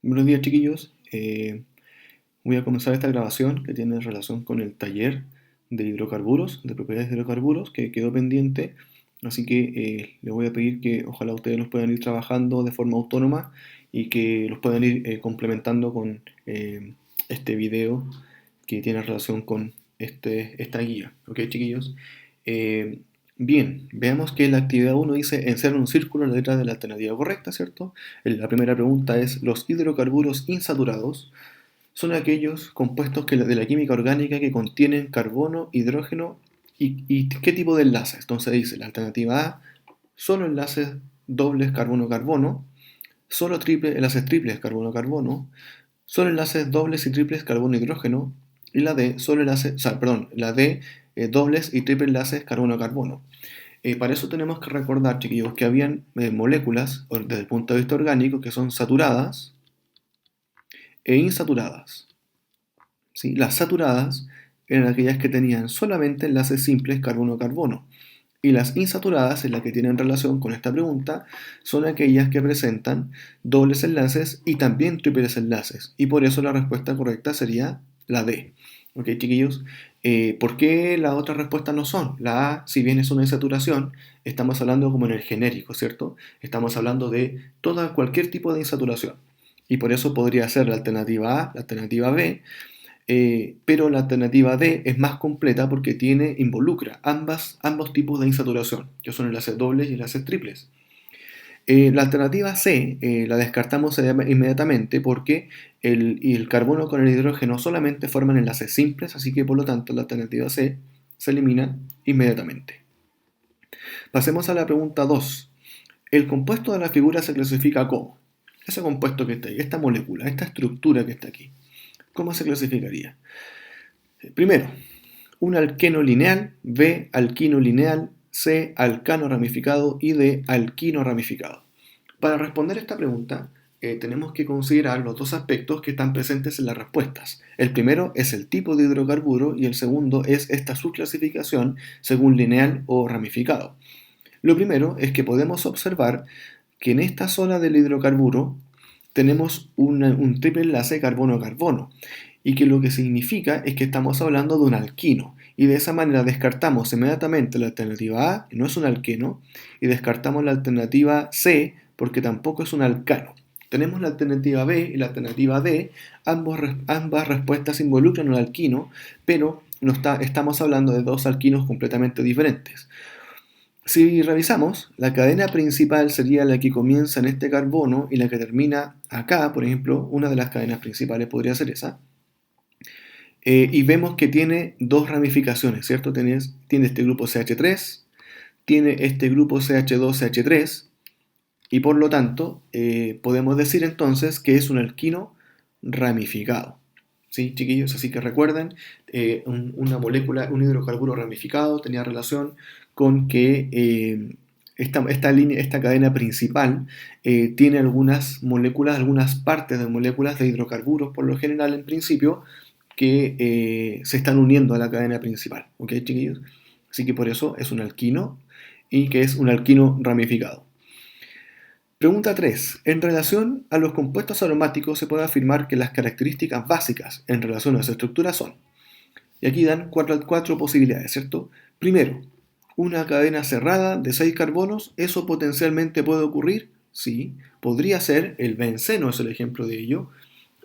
Buenos días, chiquillos. Voy a comenzar esta grabación que tiene relación con el taller de hidrocarburos, de propiedades de hidrocarburos, que quedó pendiente. Así que les voy a pedir que ojalá ustedes los puedan ir trabajando de forma autónoma y que los puedan ir complementando con este video que tiene relación con esta guía. ¿Ok, chiquillos? Eh, Bien, veamos que la actividad uno dice encierra un círculo en la letra de la alternativa correcta, ¿cierto? La primera pregunta es, ¿los hidrocarburos insaturados son aquellos compuestos de la química orgánica que contienen carbono, hidrógeno y qué tipo de enlaces? Entonces dice, la alternativa A, solo enlaces dobles carbono-carbono, solo enlaces triples carbono-carbono, solo enlaces dobles y triples carbono-hidrógeno, y la D, la D, dobles y triples enlaces carbono-carbono. Para eso tenemos que recordar, chiquillos, que habían moléculas, desde el punto de vista orgánico, que son saturadas e insaturadas. ¿Sí? Las saturadas eran aquellas que tenían solamente enlaces simples carbono-carbono. Y las insaturadas, en las que tienen relación con esta pregunta, son aquellas que presentan dobles enlaces y también triples enlaces. Y por eso la respuesta correcta sería la D. ¿Ok, chiquillos? ¿Por qué las otras respuestas no son? La A, si bien es una insaturación, estamos hablando como en el genérico, ¿cierto? Estamos hablando de cualquier tipo de insaturación. Y por eso podría ser la alternativa A, la alternativa B, pero la alternativa D es más completa porque involucra ambos tipos de insaturación, que son enlaces dobles y enlaces triples. La alternativa C la descartamos inmediatamente porque el carbono con el hidrógeno solamente forman enlaces simples, así que por lo tanto la alternativa C se elimina inmediatamente. Pasemos a la pregunta 2. El compuesto de la figura se clasifica como ese compuesto que está ahí, esta molécula, esta estructura que está aquí. ¿Cómo se clasificaría? Primero, un alqueno lineal, B, alquino lineal, C, alcano ramificado y D, alquino ramificado. Para responder esta pregunta, tenemos que considerar los dos aspectos que están presentes en las respuestas. El primero es el tipo de hidrocarburo y el segundo es esta subclasificación según lineal o ramificado. Lo primero es que podemos observar que en esta zona del hidrocarburo tenemos un triple enlace carbono-carbono y que lo que significa es que estamos hablando de un alquino y de esa manera descartamos inmediatamente la alternativa A, que no es un alqueno, y descartamos la alternativa C porque tampoco es un alcano. Tenemos la alternativa B y la alternativa D, ambas respuestas involucran un alquino, pero estamos hablando de dos alquinos completamente diferentes. Si revisamos, la cadena principal sería la que comienza en este carbono y la que termina acá, por ejemplo, una de las cadenas principales podría ser esa. Y vemos que tiene dos ramificaciones, ¿cierto? Tiene este grupo CH3, tiene este grupo CH2CH3, y por lo tanto podemos decir entonces que es un alquino ramificado. ¿Sí, chiquillos? Así que recuerden, una molécula, un hidrocarburo ramificado tenía relación con que esta cadena principal tiene algunas moléculas, algunas partes de moléculas de hidrocarburos, por lo general en principio, que se están uniendo a la cadena principal. ¿Ok, chiquillos? Así que por eso es un alquino y que es un alquino ramificado. Pregunta 3. En relación a los compuestos aromáticos se puede afirmar que las características básicas en relación a su estructura son, y aquí dan cuatro posibilidades, ¿cierto? Primero, una cadena cerrada de 6 carbonos, ¿eso potencialmente puede ocurrir? Sí, podría ser, el benceno es el ejemplo de ello,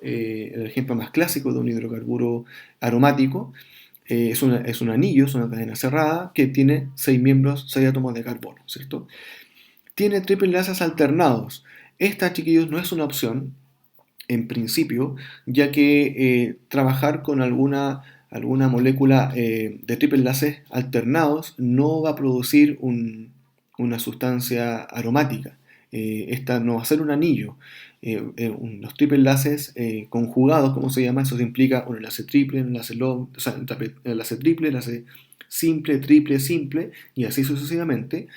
el ejemplo más clásico de un hidrocarburo aromático. Es un anillo, es una cadena cerrada que tiene 6 miembros, 6 átomos de carbono, ¿cierto? Tiene triple enlaces alternados. Esta, chiquillos, no es una opción, en principio, ya que trabajar con alguna molécula de triple enlaces alternados no va a producir una sustancia aromática. Esta no va a ser un anillo. Los triple enlaces conjugados, como se llama, eso implica un enlace triple, un enlace enlace triple, enlace simple, triple, simple, y así sucesivamente.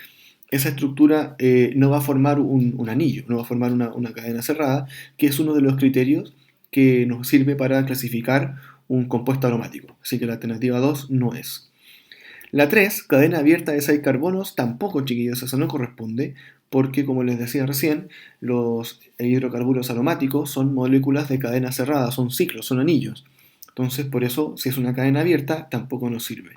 Esa estructura no va a formar un anillo, no va a formar una cadena cerrada, que es uno de los criterios que nos sirve para clasificar un compuesto aromático. Así que la alternativa 2 no es. La 3, cadena abierta de 6 carbonos, tampoco, chiquillos, eso no corresponde, porque, como les decía recién, los hidrocarburos aromáticos son moléculas de cadena cerrada, son ciclos, son anillos. Entonces, por eso, si es una cadena abierta, tampoco nos sirve.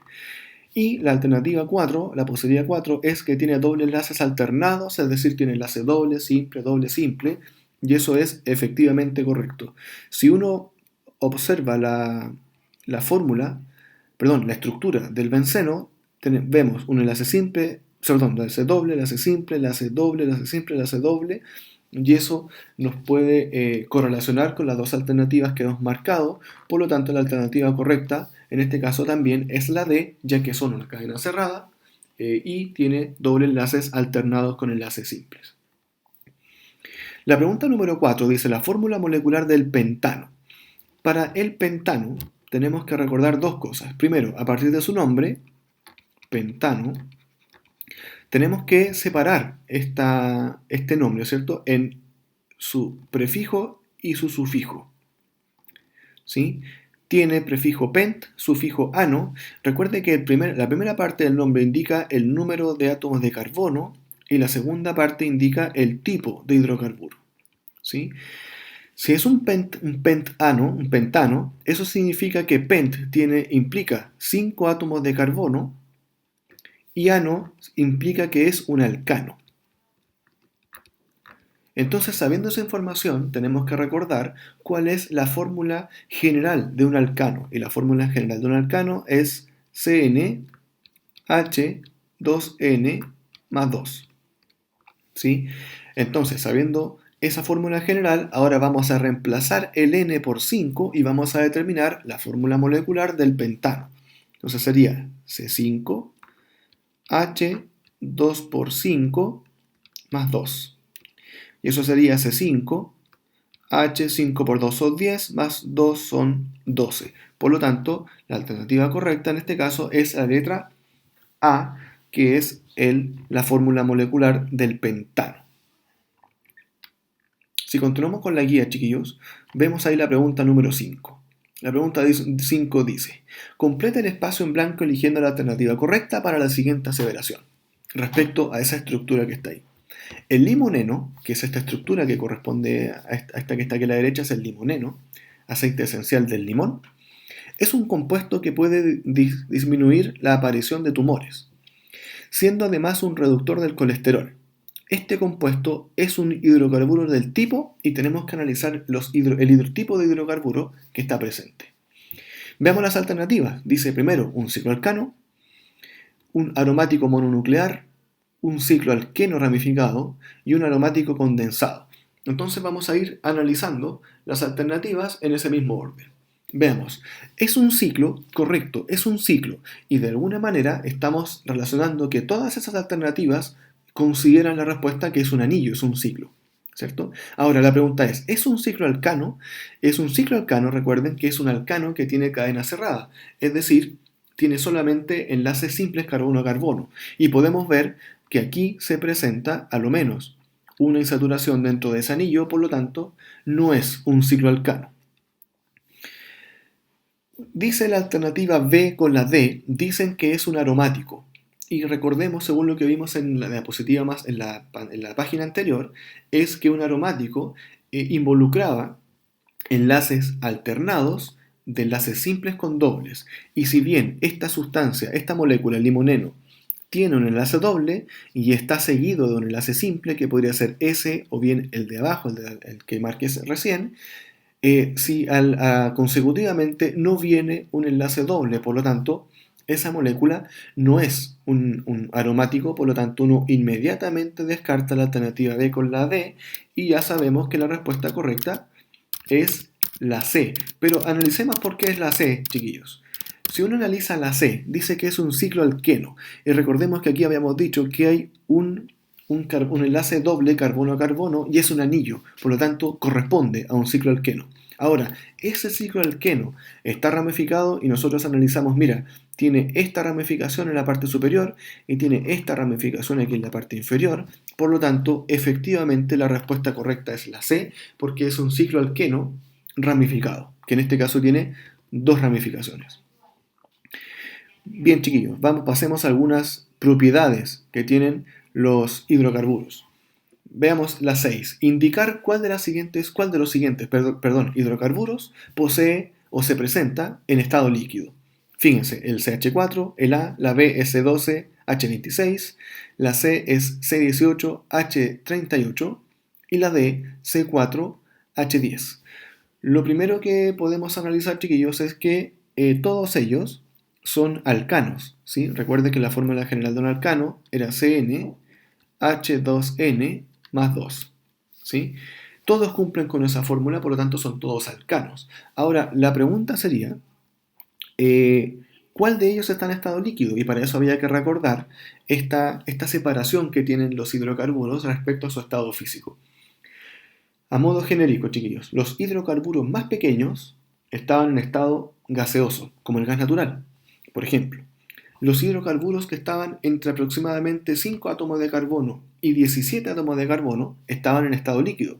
Y la alternativa 4, la posibilidad 4, es que tiene dobles enlaces alternados, es decir, tiene enlace doble, simple, y eso es efectivamente correcto. Si uno observa la fórmula, la estructura del benceno, vemos un enlace simple, enlace doble, enlace simple, enlace doble, enlace simple, enlace doble, y eso nos puede correlacionar con las dos alternativas que hemos marcado. Por lo tanto, la alternativa correcta en este caso también es la D, ya que son una cadena cerrada y tiene doble enlaces alternados con enlaces simples. La pregunta número 4 dice la fórmula molecular del pentano. Para el pentano tenemos que recordar dos cosas. Primero, a partir de su nombre, pentano, tenemos que separar este nombre, ¿cierto?, en su prefijo y su sufijo. ¿Sí? Tiene prefijo pent, sufijo ano. Recuerde que la primera parte del nombre indica el número de átomos de carbono y la segunda parte indica el tipo de hidrocarburo. ¿Sí? Si es un pentano, eso significa que pent implica 5 átomos de carbono y ano implica que es un alcano. Entonces, sabiendo esa información, tenemos que recordar cuál es la fórmula general de un alcano. Y la fórmula general de un alcano es CnH2n más 2. ¿Sí? Entonces, sabiendo esa fórmula general, ahora vamos a reemplazar el n por 5 y vamos a determinar la fórmula molecular del pentano. Entonces sería C5H2 por 5 más 2. Y eso sería C5, H5 por 2 son 10, más 2 son 12. Por lo tanto, la alternativa correcta en este caso es la letra A, que es la fórmula molecular del pentano. Si continuamos con la guía, chiquillos, vemos ahí la pregunta número 5. La pregunta 5 dice, completa el espacio en blanco eligiendo la alternativa correcta para la siguiente aseveración, respecto a esa estructura que está ahí. El limoneno, que es esta estructura que corresponde a esta que está aquí a la derecha, es el limoneno, aceite esencial del limón, es un compuesto que puede disminuir la aparición de tumores, siendo además un reductor del colesterol. Este compuesto es un hidrocarburo del tipo y tenemos que analizar el tipo de hidrocarburo que está presente. Veamos las alternativas. Dice primero un cicloalcano, un aromático mononuclear, un cicloalqueno ramificado y un aromático condensado. Entonces vamos a ir analizando las alternativas en ese mismo orden. Veamos, es un ciclo, correcto, es un ciclo, y de alguna manera estamos relacionando que todas esas alternativas consideran la respuesta que es un anillo, es un ciclo, ¿cierto? Ahora la pregunta ¿es un ciclo alcano? Es un ciclo alcano, recuerden que es un alcano que tiene cadena cerrada, es decir, tiene solamente enlaces simples carbono-carbono, y podemos ver que aquí se presenta a lo menos una insaturación dentro de ese anillo, por lo tanto, no es un ciclo alcano. Dice la alternativa B con la D, dicen que es un aromático. Y recordemos, según lo que vimos en la diapositiva en la página anterior, es que un aromático involucraba enlaces alternados de enlaces simples con dobles. Y si bien esta sustancia, esta molécula, el limoneno, tiene un enlace doble y está seguido de un enlace simple que podría ser ese o bien el de abajo, el que marqué recién, si consecutivamente no viene un enlace doble, por lo tanto, esa molécula no es un aromático, por lo tanto uno inmediatamente descarta la alternativa B con la D y ya sabemos que la respuesta correcta es la C. Pero analicemos por qué es la C, chiquillos. Si uno analiza la C, dice que es un ciclo alqueno. Y recordemos que aquí habíamos dicho que hay un enlace doble carbono a carbono y es un anillo. Por lo tanto, corresponde a un ciclo alqueno. Ahora, ese ciclo alqueno está ramificado y nosotros analizamos, mira, tiene esta ramificación en la parte superior y tiene esta ramificación aquí en la parte inferior. Por lo tanto, efectivamente la respuesta correcta es la C, porque es un ciclo alqueno ramificado, que en este caso tiene dos ramificaciones. Bien, chiquillos, pasemos a algunas propiedades que tienen los hidrocarburos. Veamos la 6. Indicar cuál de los siguientes hidrocarburos posee o se presenta en estado líquido. Fíjense, el CH4, el A, la B es C12, H26, la C es C18, H38 y la D C4, H10. Lo primero que podemos analizar, chiquillos, es que todos ellos son alcanos, ¿sí? Recuerden que la fórmula general de un alcano era CnH2n más 2, ¿sí? Todos cumplen con esa fórmula, por lo tanto son todos alcanos. Ahora, la pregunta sería, ¿cuál de ellos está en estado líquido? Y para eso había que recordar esta separación que tienen los hidrocarburos respecto a su estado físico. A modo genérico, chiquillos, los hidrocarburos más pequeños estaban en estado gaseoso, como el gas natural. Por ejemplo, los hidrocarburos que estaban entre aproximadamente 5 átomos de carbono y 17 átomos de carbono estaban en estado líquido.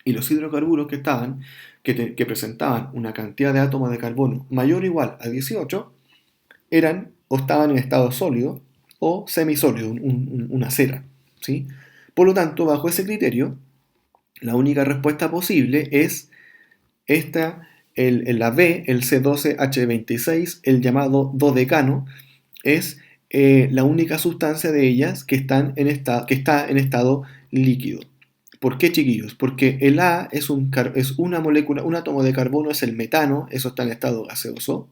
Y los hidrocarburos que presentaban una cantidad de átomos de carbono mayor o igual a 18 eran o estaban en estado sólido o semisólido, una cera, ¿sí? Por lo tanto, bajo ese criterio, la única respuesta posible es la B, el C12H26, el llamado dodecano, es la única sustancia de ellas que está en estado líquido. ¿Por qué, chiquillos? Porque el A es una molécula, un átomo de carbono es el metano, eso está en estado gaseoso.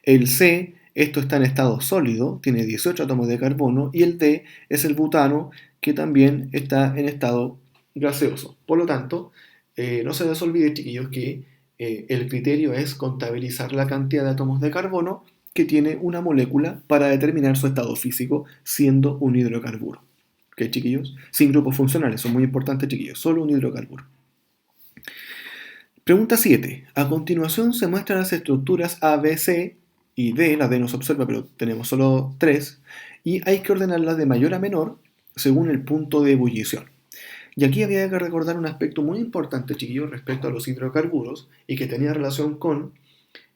El C, esto está en estado sólido, tiene 18 átomos de carbono, y el D es el butano, que también está en estado gaseoso. Por lo tanto, no se les olvide, chiquillos, que el criterio es contabilizar la cantidad de átomos de carbono que tiene una molécula para determinar su estado físico, siendo un hidrocarburo. ¿Ok, chiquillos? Sin grupos funcionales, son muy importantes, chiquillos, solo un hidrocarburo. Pregunta 7. A continuación se muestran las estructuras A, B, C y D. La D no se observa, pero tenemos solo 3. Y hay que ordenarlas de mayor a menor según el punto de ebullición. Y aquí había que recordar un aspecto muy importante, chiquillos, respecto a los hidrocarburos y que tenía relación con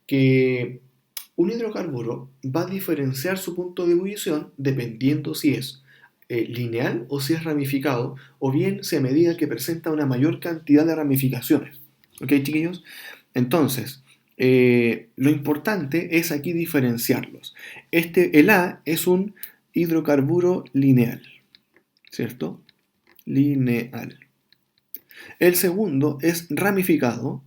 que un hidrocarburo va a diferenciar su punto de ebullición dependiendo si es lineal o si es ramificado, o bien si a medida que presenta una mayor cantidad de ramificaciones. ¿Ok, chiquillos? Entonces, lo importante es aquí diferenciarlos. El A es un hidrocarburo lineal, ¿cierto? Lineal. El segundo es ramificado,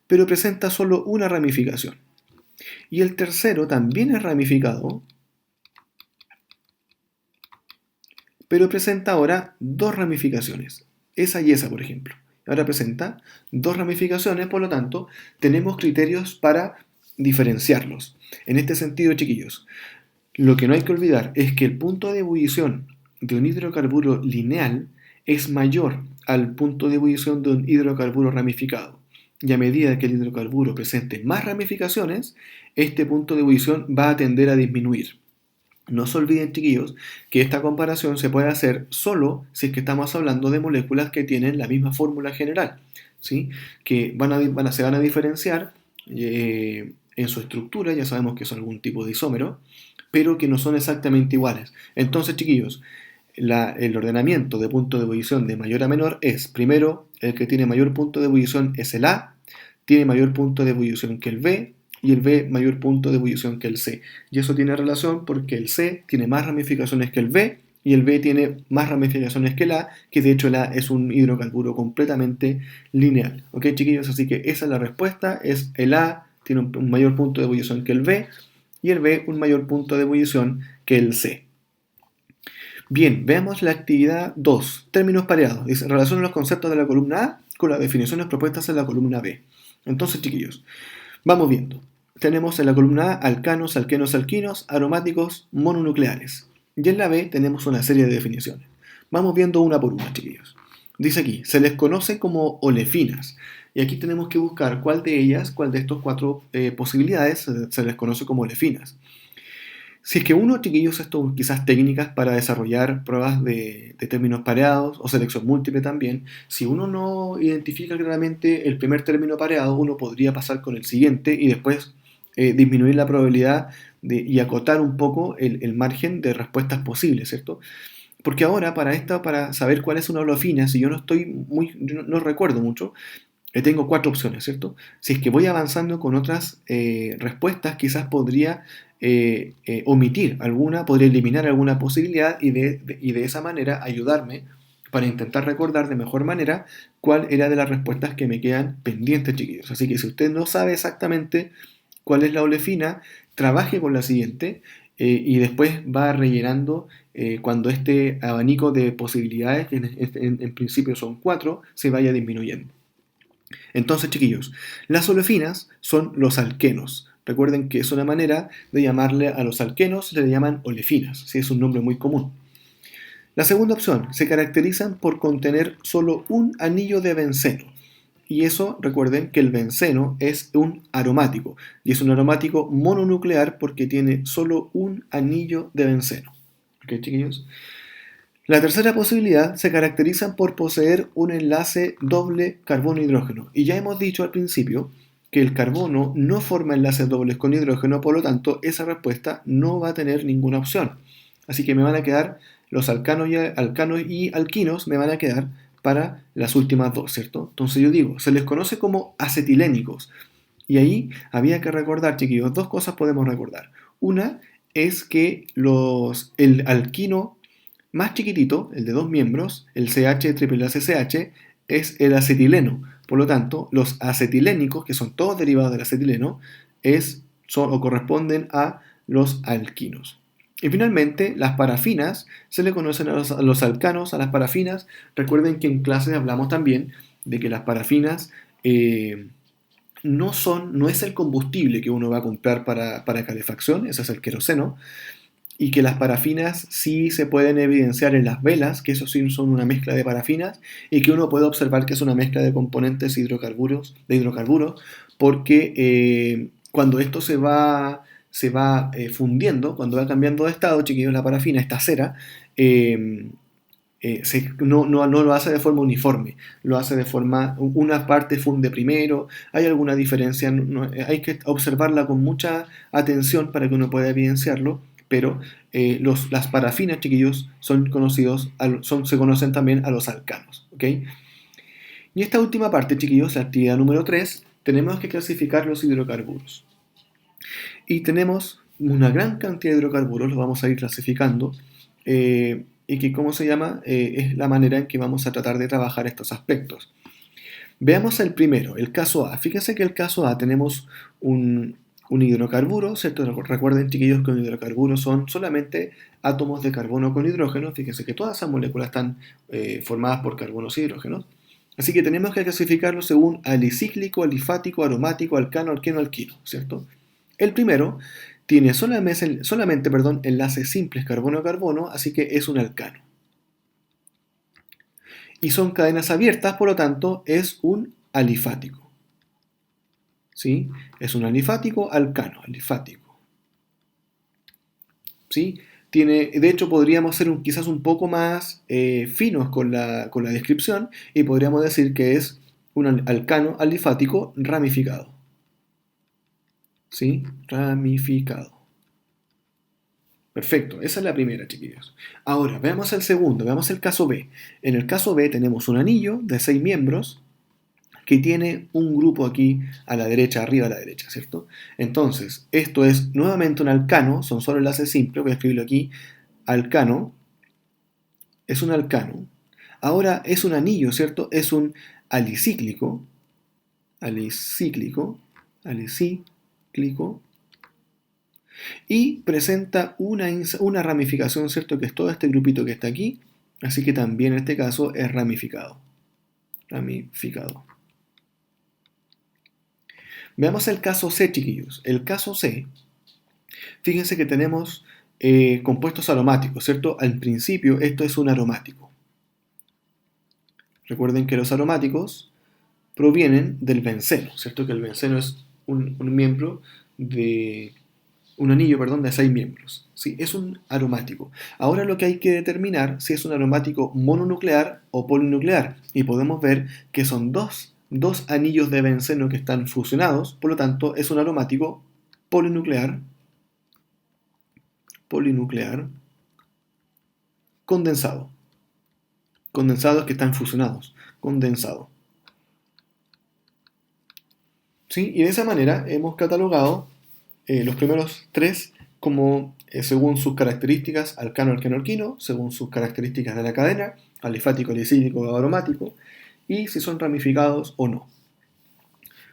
pero presenta solo una ramificación. Y el tercero también es ramificado, pero presenta ahora dos ramificaciones. Esa y esa, por ejemplo. Ahora presenta dos ramificaciones, por lo tanto, tenemos criterios para diferenciarlos. En este sentido, chiquillos, lo que no hay que olvidar es que el punto de ebullición de un hidrocarburo lineal es mayor al punto de ebullición de un hidrocarburo ramificado. Y a medida que el hidrocarburo presente más ramificaciones, este punto de ebullición va a tender a disminuir. No se olviden, chiquillos, que esta comparación se puede hacer solo si es que estamos hablando de moléculas que tienen la misma fórmula general, ¿sí? Que se van a diferenciar en su estructura, ya sabemos que son algún tipo de isómero, pero que no son exactamente iguales. Entonces, chiquillos, el ordenamiento de punto de ebullición de mayor a menor es, primero, el que tiene mayor punto de ebullición es el A, tiene mayor punto de ebullición que el B, y el B mayor punto de ebullición que el C. Y eso tiene relación porque el C tiene más ramificaciones que el B, y el B tiene más ramificaciones que el A, que de hecho el A es un hidrocarburo completamente lineal. ¿Ok, chiquillos? Así que esa es la respuesta, es el A tiene un mayor punto de ebullición que el B, y el B un mayor punto de ebullición que el C. Bien, veamos la actividad 2, términos pareados. Dice, relaciona los conceptos de la columna A con las definiciones propuestas en la columna B. Entonces, chiquillos, vamos viendo. Tenemos en la columna A alcanos, alquenos, alquinos, aromáticos, mononucleares. Y en la B tenemos una serie de definiciones. Vamos viendo una por una, chiquillos. Dice aquí, se les conoce como olefinas. Y aquí tenemos que buscar cuál de estas cuatro posibilidades se les conoce como olefinas. Si es que uno, chiquillos, esto quizás técnicas para desarrollar pruebas de términos pareados o selección múltiple también, si uno no identifica claramente el primer término pareado, uno podría pasar con el siguiente y después disminuir la probabilidad y acotar un poco el margen de respuestas posibles, ¿cierto? Porque ahora para saber cuál es una olefina, si yo no recuerdo mucho, tengo cuatro opciones, ¿cierto? Si es que voy avanzando con otras respuestas, quizás podría omitir alguna, podría eliminar alguna posibilidad y de esa manera ayudarme para intentar recordar de mejor manera cuál era de las respuestas que me quedan pendientes, chiquillos. Así que si usted no sabe exactamente cuál es la olefina, trabaje con la siguiente y después va rellenando cuando este abanico de posibilidades, que en principio son cuatro, se vaya disminuyendo. Entonces, chiquillos, las olefinas son los alquenos. Recuerden que es una manera de llamarle a los alquenos, le llaman olefinas, ¿sí? Es un nombre muy común. La segunda opción, se caracterizan por contener solo un anillo de benceno. Y eso, recuerden que el benceno es un aromático, y es un aromático mononuclear porque tiene solo un anillo de benceno. ¿Ok, chiquillos? La tercera posibilidad se caracterizan por poseer un enlace doble carbono-hidrógeno. Y ya hemos dicho al principio que el carbono no forma enlaces dobles con hidrógeno, por lo tanto, esa respuesta no va a tener ninguna opción. Así que me van a quedar los alcanos y alquinos, me van a quedar para las últimas dos, ¿cierto? Entonces yo digo, se les conoce como acetilénicos. Y ahí había que recordar, chiquillos, dos cosas podemos recordar. Una es que el alquino más chiquitito, el de dos miembros, el CH-AAACH, es el acetileno. Por lo tanto, los acetilénicos, que son todos derivados del acetileno, son o corresponden a los alquinos. Y finalmente, las parafinas se le conocen a los alcanos, a las parafinas. Recuerden que en clases hablamos también de que las parafinas no es el combustible que uno va a comprar para calefacción, ese es el queroseno, y que las parafinas sí se pueden evidenciar en las velas, que eso sí son una mezcla de parafinas, y que uno puede observar que es una mezcla de componentes de hidrocarburos, porque cuando esto se va fundiendo, cuando va cambiando de estado, chiquillos, la parafina, esta cera, no lo hace de forma uniforme, lo hace de forma, una parte funde primero, hay alguna diferencia, hay que observarla con mucha atención para que uno pueda evidenciarlo, pero las parafinas, chiquillos, se conocen también a los alcanos, ¿ok? Y esta última parte, chiquillos, la actividad número 3, tenemos que clasificar los hidrocarburos. Y tenemos una gran cantidad de hidrocarburos, los vamos a ir clasificando, y que, ¿cómo se llama? Es la manera en que vamos a tratar de trabajar estos aspectos. Veamos el primero, el caso A. Fíjense que el caso A tenemos un hidrocarburo, ¿cierto? Recuerden, chiquillos, que un hidrocarburo son solamente átomos de carbono con hidrógeno. Fíjense que todas esas moléculas están formadas por carbonos y hidrógenos. Así que tenemos que clasificarlo según alicíclico, alifático, aromático, alcano, alqueno, alquino, ¿cierto? El primero tiene solamente enlaces simples carbono-carbono, así que es un alcano. Y son cadenas abiertas, por lo tanto, es un alifático. ¿Sí? Es un alifático alcano, alifático. ¿Sí? De hecho, podríamos ser quizás un poco más finos con la descripción y podríamos decir que es un alcano alifático ramificado. ¿Sí? Ramificado. Perfecto, esa es la primera, chiquillos. Ahora, veamos el segundo, veamos el caso B. En el caso B tenemos un anillo de 6 miembros que tiene un grupo aquí a la derecha, arriba a la derecha, ¿cierto? Entonces, esto es nuevamente un alcano, son solo enlaces simples, voy a escribirlo aquí, alcano, es un alcano. Ahora es un anillo, ¿cierto? Es un alicíclico, alicíclico, y presenta una ramificación, ¿cierto? Que es todo este grupito que está aquí, así que también en este caso es ramificado. Ramificado. Veamos el caso C, chiquillos. El caso C, fíjense que tenemos compuestos aromáticos, ¿cierto? Al principio esto es un aromático. Recuerden que los aromáticos provienen del benceno, ¿cierto? Que el benceno es un anillo, de 6 miembros. ¿Sí? Es un aromático. Ahora lo que hay que determinar si es un aromático mononuclear o polinuclear. Y podemos ver que son dos anillos de benceno que están fusionados, por lo tanto es un aromático polinuclear, condensado. Condensados que están fusionados, condensado. ¿Sí? Y de esa manera hemos catalogado los primeros tres como según sus características alcano, alqueno, alquino, según sus características de la cadena, alifático, alicíclico o aromático, y si son ramificados o no.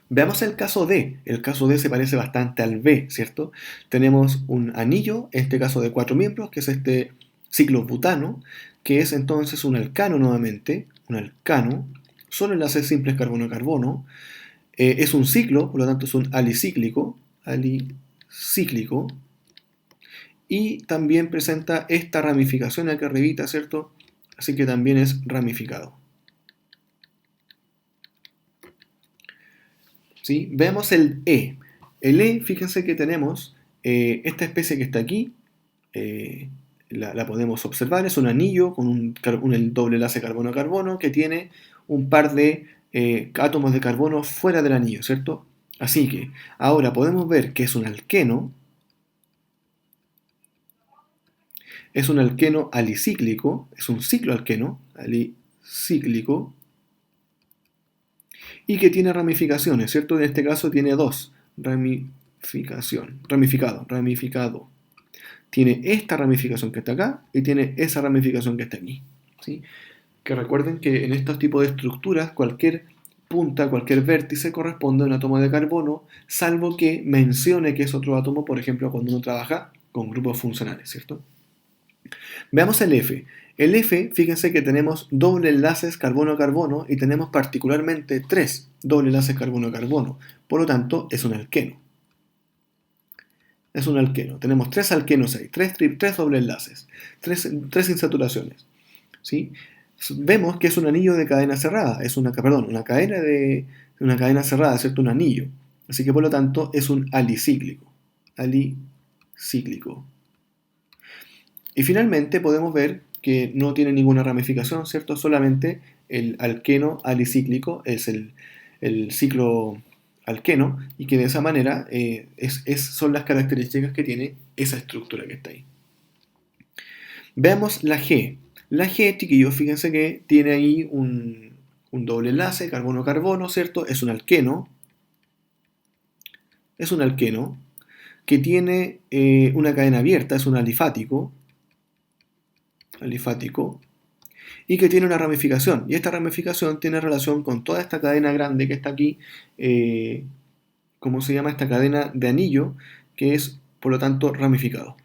Veamos el caso D. El caso D se parece bastante al B, ¿cierto? Tenemos un anillo, en este caso de 4 miembros, que es este ciclobutano, que es entonces un alcano nuevamente, un alcano, solo enlaces simples carbono-carbono, es un ciclo, por lo tanto es un alicíclico, y también presenta esta ramificación aquí arribita, ¿cierto? Así que también es ramificado. ¿Sí? Veamos el E. El E, fíjense que tenemos esta especie que está aquí, la podemos observar, es un anillo con un doble enlace carbono-carbono que tiene un par de átomos de carbono fuera del anillo, ¿cierto? Así que ahora podemos ver que es un alqueno alicíclico, es un cicloalqueno alicíclico, y que tiene ramificaciones, ¿cierto? En este caso tiene dos, ramificado. Tiene esta ramificación que está acá y tiene esa ramificación que está aquí, ¿sí? Que recuerden que en estos tipos de estructuras cualquier punta, cualquier vértice corresponde a un átomo de carbono, salvo que mencione que es otro átomo, por ejemplo, cuando uno trabaja con grupos funcionales, ¿cierto? Veamos el F. El F, fíjense que tenemos doble enlaces carbono-carbono y tenemos particularmente 3 doble enlaces carbono-carbono. Por lo tanto, es un alqueno. Es un alqueno. Tenemos 3 alquenos ahí, 3 doble enlaces, 3 insaturaciones. ¿Sí? Vemos que es un anillo de cadena cerrada, una cadena cerrada, ¿cierto? Un anillo. Así que por lo tanto es un alicíclico. Y finalmente podemos ver que no tiene ninguna ramificación, ¿cierto? Solamente el alqueno alicíclico es el ciclo alqueno y que de esa manera son las características que tiene esa estructura que está ahí. Veamos la G. La G, chiquillos, fíjense que tiene ahí un doble enlace, carbono-carbono, ¿cierto? Es un alqueno. Es un alqueno que tiene una cadena abierta, es un alifático, y que tiene una ramificación. Y esta ramificación tiene relación con toda esta cadena grande que está aquí, ¿cómo se llama? Esta cadena de anillo, que es, por lo tanto, ramificado.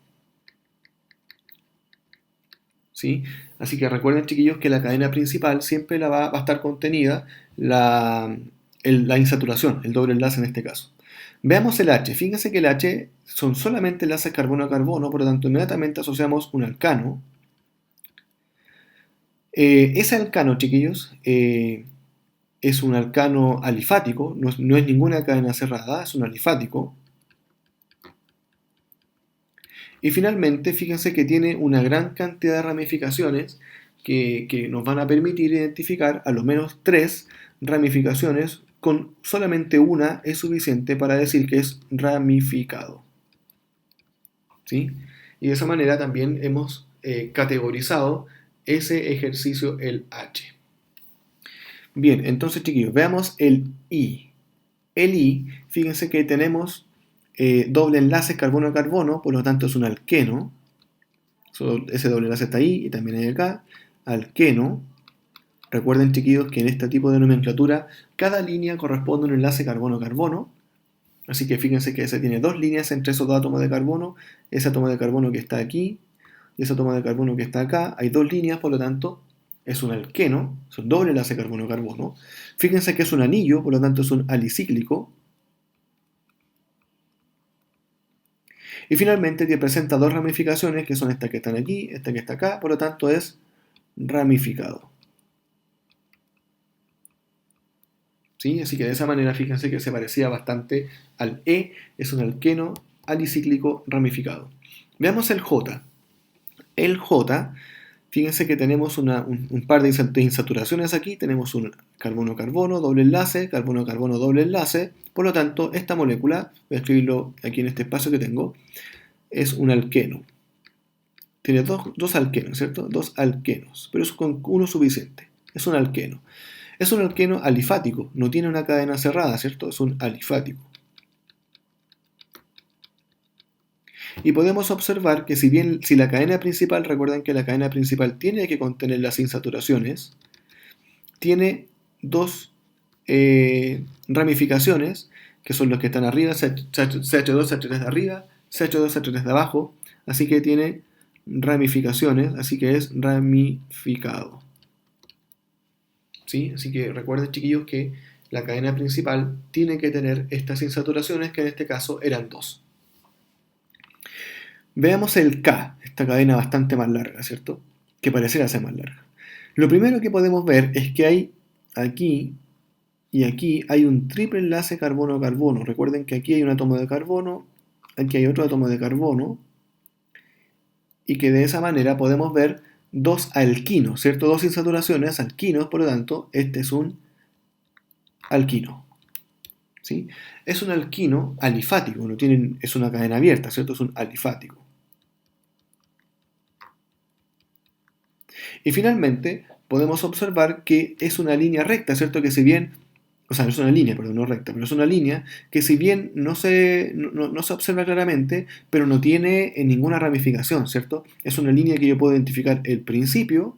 ¿Sí? Así que recuerden, chiquillos, que la cadena principal siempre va a estar contenida la insaturación, el doble enlace en este caso. Veamos el H. Fíjense que el H son solamente enlaces carbono a carbono, por lo tanto, inmediatamente asociamos un alcano. Ese alcano, chiquillos, es un alcano alifático, no es ninguna cadena cerrada, es un alifático. Y finalmente, fíjense que tiene una gran cantidad de ramificaciones que nos van a permitir identificar a lo menos 3 ramificaciones, con solamente una es suficiente para decir que es ramificado. ¿Sí? Y de esa manera también hemos categorizado ese ejercicio, el H. Bien, entonces chiquillos, veamos el I. El I, fíjense que tenemos doble enlace carbono a carbono, por lo tanto es un alqueno. Ese doble enlace está ahí y también hay acá. Alqueno. Recuerden, chiquillos, que en este tipo de nomenclatura cada línea corresponde a un enlace carbono-carbono. Así que fíjense que ese tiene 2 líneas entre esos 2 átomos de carbono. Ese átomo de carbono que está aquí y ese átomo de carbono que está acá. Hay 2 líneas, por lo tanto es un alqueno, es un doble enlace carbono-carbono. Fíjense que es un anillo, por lo tanto es un alicíclico. Y finalmente te presenta 2 ramificaciones, que son estas que están aquí, esta que está acá, por lo tanto es ramificado. ¿Sí? Así que de esa manera fíjense que se parecía bastante al E, es un alqueno alicíclico ramificado. Veamos el J. El J Fíjense que tenemos un par de insaturaciones aquí, tenemos un carbono-carbono, doble enlace, carbono-carbono, doble enlace. Por lo tanto, esta molécula, voy a escribirlo aquí en este espacio que tengo, es un alqueno. Tiene dos alquenos, ¿cierto? Dos alquenos, pero es con uno suficiente. Es un alqueno. Es un alqueno alifático, no tiene una cadena cerrada, ¿cierto? Es un alifático. Y podemos observar que si la cadena principal, recuerden que la cadena principal tiene que contener las insaturaciones, tiene dos ramificaciones, que son los que están arriba, CH2, CH3 de arriba, CH2, CH3 de abajo, así que tiene ramificaciones, así que es ramificado. ¿Sí? Así que recuerden, chiquillos, que la cadena principal tiene que tener estas insaturaciones, que en este caso eran dos. Veamos el K, esta cadena bastante más larga, ¿cierto? Que pareciera ser más larga. Lo primero que podemos ver es que hay aquí y aquí hay un triple enlace carbono-carbono. Recuerden que aquí hay un átomo de carbono, aquí hay otro átomo de carbono, y que de esa manera podemos ver dos alquinos, ¿cierto? Dos insaturaciones, alquinos, por lo tanto, este es un alquino. ¿Sí? Es un alquino alifático, no tienen, es una cadena abierta, ¿cierto? Es un alifático. Y finalmente, podemos observar que es una línea recta, ¿cierto? Que si bien, o sea, no es una línea, perdón, no recta, pero es una línea que si bien no se observa claramente, pero no tiene ninguna ramificación, ¿cierto? Es una línea que yo puedo identificar el principio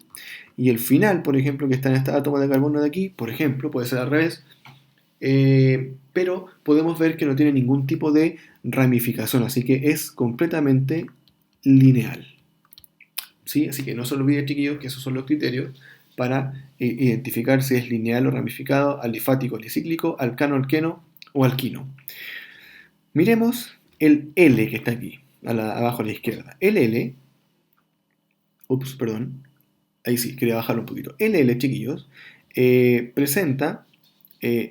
y el final, por ejemplo, que está en este átomo de carbono de aquí, por ejemplo, puede ser al revés, pero podemos ver que no tiene ningún tipo de ramificación, así que es completamente lineal. ¿Sí? Así que no se olviden, chiquillos, que esos son los criterios para identificar si es lineal o ramificado, alifático, alicíclico, alcano, alqueno o alquino. Miremos el L que está aquí, abajo a la izquierda. El L, perdón, ahí sí, quería bajarlo un poquito. El L, chiquillos, presenta,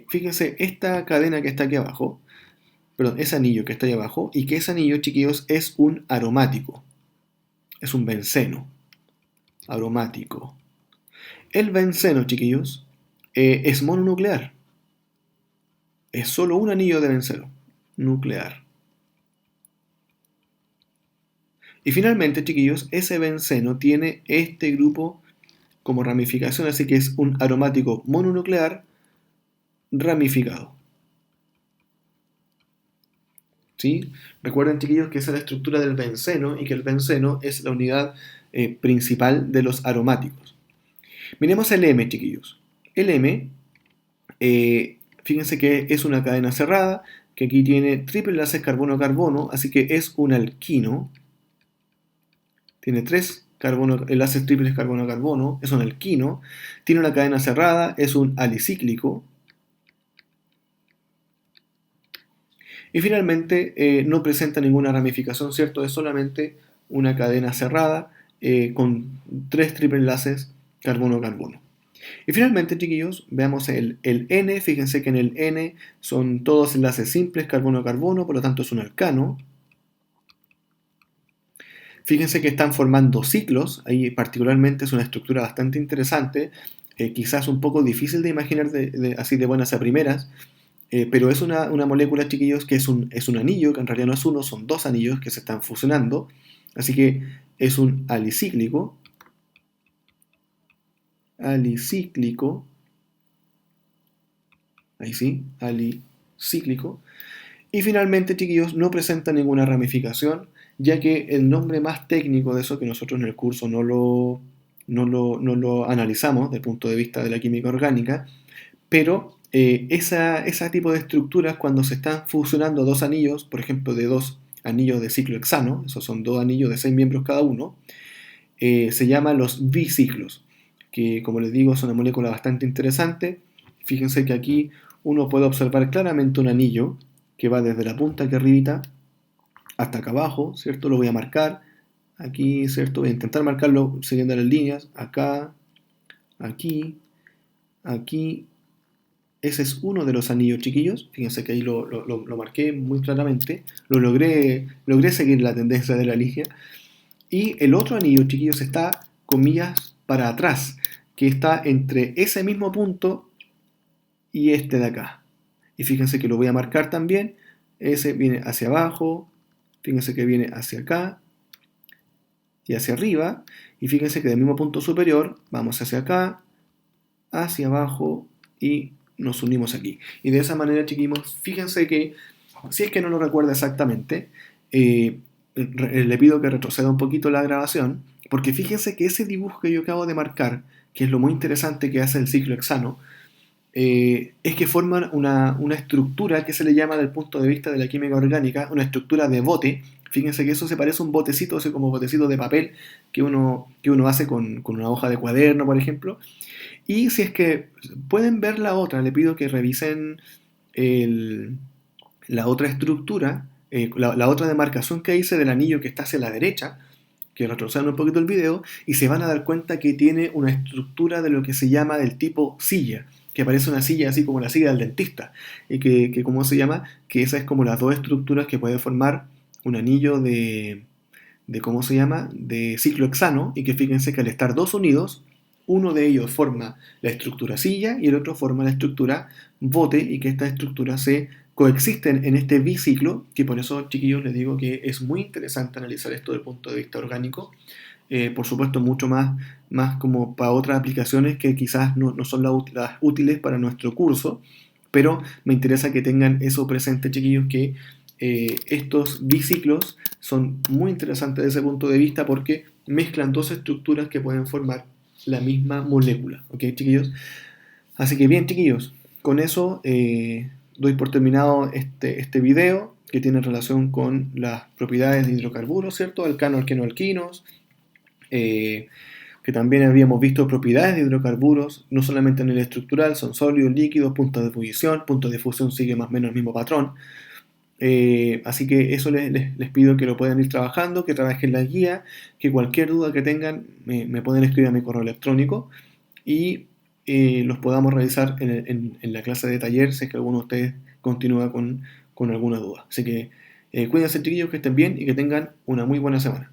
fíjense, esta cadena que está aquí abajo, perdón, ese anillo que está ahí abajo, y que ese anillo, chiquillos, es un aromático, es un benceno aromático. El benceno, chiquillos, es mononuclear. Es solo un anillo de benceno nuclear. Y finalmente, chiquillos, ese benceno tiene este grupo como ramificación, así que es un aromático mononuclear ramificado. ¿Sí? Recuerden, chiquillos, que esa es la estructura del benceno y que el benceno es la unidad principal de los aromáticos. Miremos el M, chiquillos. El M, fíjense que es una cadena cerrada, que aquí tiene triple enlaces carbono-carbono, así que es un alquino. Tiene tres enlaces triples carbono-carbono, es un alquino. Tiene una cadena cerrada, es un alicíclico. Y finalmente no presenta ninguna ramificación, ¿cierto? Es solamente una cadena cerrada con tres triple enlaces carbono-carbono. Y finalmente, chiquillos, veamos el N. Fíjense que en el N son todos enlaces simples carbono-carbono, por lo tanto es un alcano. Fíjense que están formando ciclos, ahí particularmente es una estructura bastante interesante, quizás un poco difícil de imaginar así de buenas a primeras, pero es una molécula, chiquillos, que es un anillo, que en realidad no es uno, son dos anillos que se están fusionando, así que es un alicíclico, ahí sí, alicíclico, y finalmente, chiquillos, no presenta ninguna ramificación, ya que el nombre más técnico de eso, que nosotros en el curso no lo analizamos desde el punto de vista de la química orgánica, pero ese tipo de estructuras cuando se están fusionando dos anillos, por ejemplo de dos anillos de ciclo hexano, esos son dos anillos de 6 miembros cada uno, se llaman los biciclos, que como les digo es una molécula bastante interesante. Fíjense que aquí uno puede observar claramente un anillo que va desde la punta aquí arribita hasta acá abajo, ¿cierto? Lo voy a marcar aquí, ¿cierto? Voy a intentar marcarlo siguiendo las líneas, acá, aquí, aquí. Ese es uno de los anillos, chiquillos. Fíjense que ahí lo marqué muy claramente. Logré seguir la tendencia de la línea. Y el otro anillo, chiquillos, está comillas para atrás, que está entre ese mismo punto y este de acá. Y fíjense que lo voy a marcar también. Ese viene hacia abajo, fíjense que viene hacia acá y hacia arriba. Y fíjense que del mismo punto superior vamos hacia acá, hacia abajo y nos unimos aquí. Y de esa manera, chiquillos, fíjense que, si es que no lo recuerda exactamente, le pido que retroceda un poquito la grabación, porque fíjense que ese dibujo que yo acabo de marcar, que es lo muy interesante que hace el ciclo hexano, es que forman una estructura que se le llama, desde el punto de vista de la química orgánica, una estructura de bote. Fíjense que eso se parece a un botecito, así como botecito de papel que uno hace con una hoja de cuaderno, por ejemplo. Y si es que pueden ver la otra, le pido que revisen la otra estructura, la otra demarcación que hice del anillo que está hacia la derecha, que retrocedan un poquito el video, y se van a dar cuenta que tiene una estructura de lo que se llama del tipo silla, que parece una silla así como la silla del dentista, y que ¿cómo se llama? Que esa es como las dos estructuras que puede formar un anillo de ¿cómo se llama? De ciclo hexano, y que fíjense que al estar dos unidos, uno de ellos forma la estructura silla y el otro forma la estructura bote, y que estas estructuras se coexisten en este biciclo, que por eso, chiquillos, les digo que es muy interesante analizar esto desde el punto de vista orgánico. Por supuesto, mucho más como para otras aplicaciones que quizás no son las útiles para nuestro curso, pero me interesa que tengan eso presente, chiquillos, que estos biciclos son muy interesantes desde ese punto de vista porque mezclan dos estructuras que pueden formar la misma molécula. ¿Ok, chiquillos? Así que bien, chiquillos, con eso doy por terminado este video que tiene relación con las propiedades de hidrocarburos, ¿cierto? Alcano, alqueno, alquinos. Que también habíamos visto propiedades de hidrocarburos, no solamente a nivel estructural, son sólidos, líquidos, puntos de fusión sigue más o menos el mismo patrón. Así que eso les pido que lo puedan ir trabajando, que trabajen la guía, que cualquier duda que tengan me pueden escribir a mi correo electrónico y los podamos realizar en la clase de taller si es que alguno de ustedes continúa con alguna duda. Así que cuídense, chiquillos, que estén bien y que tengan una muy buena semana.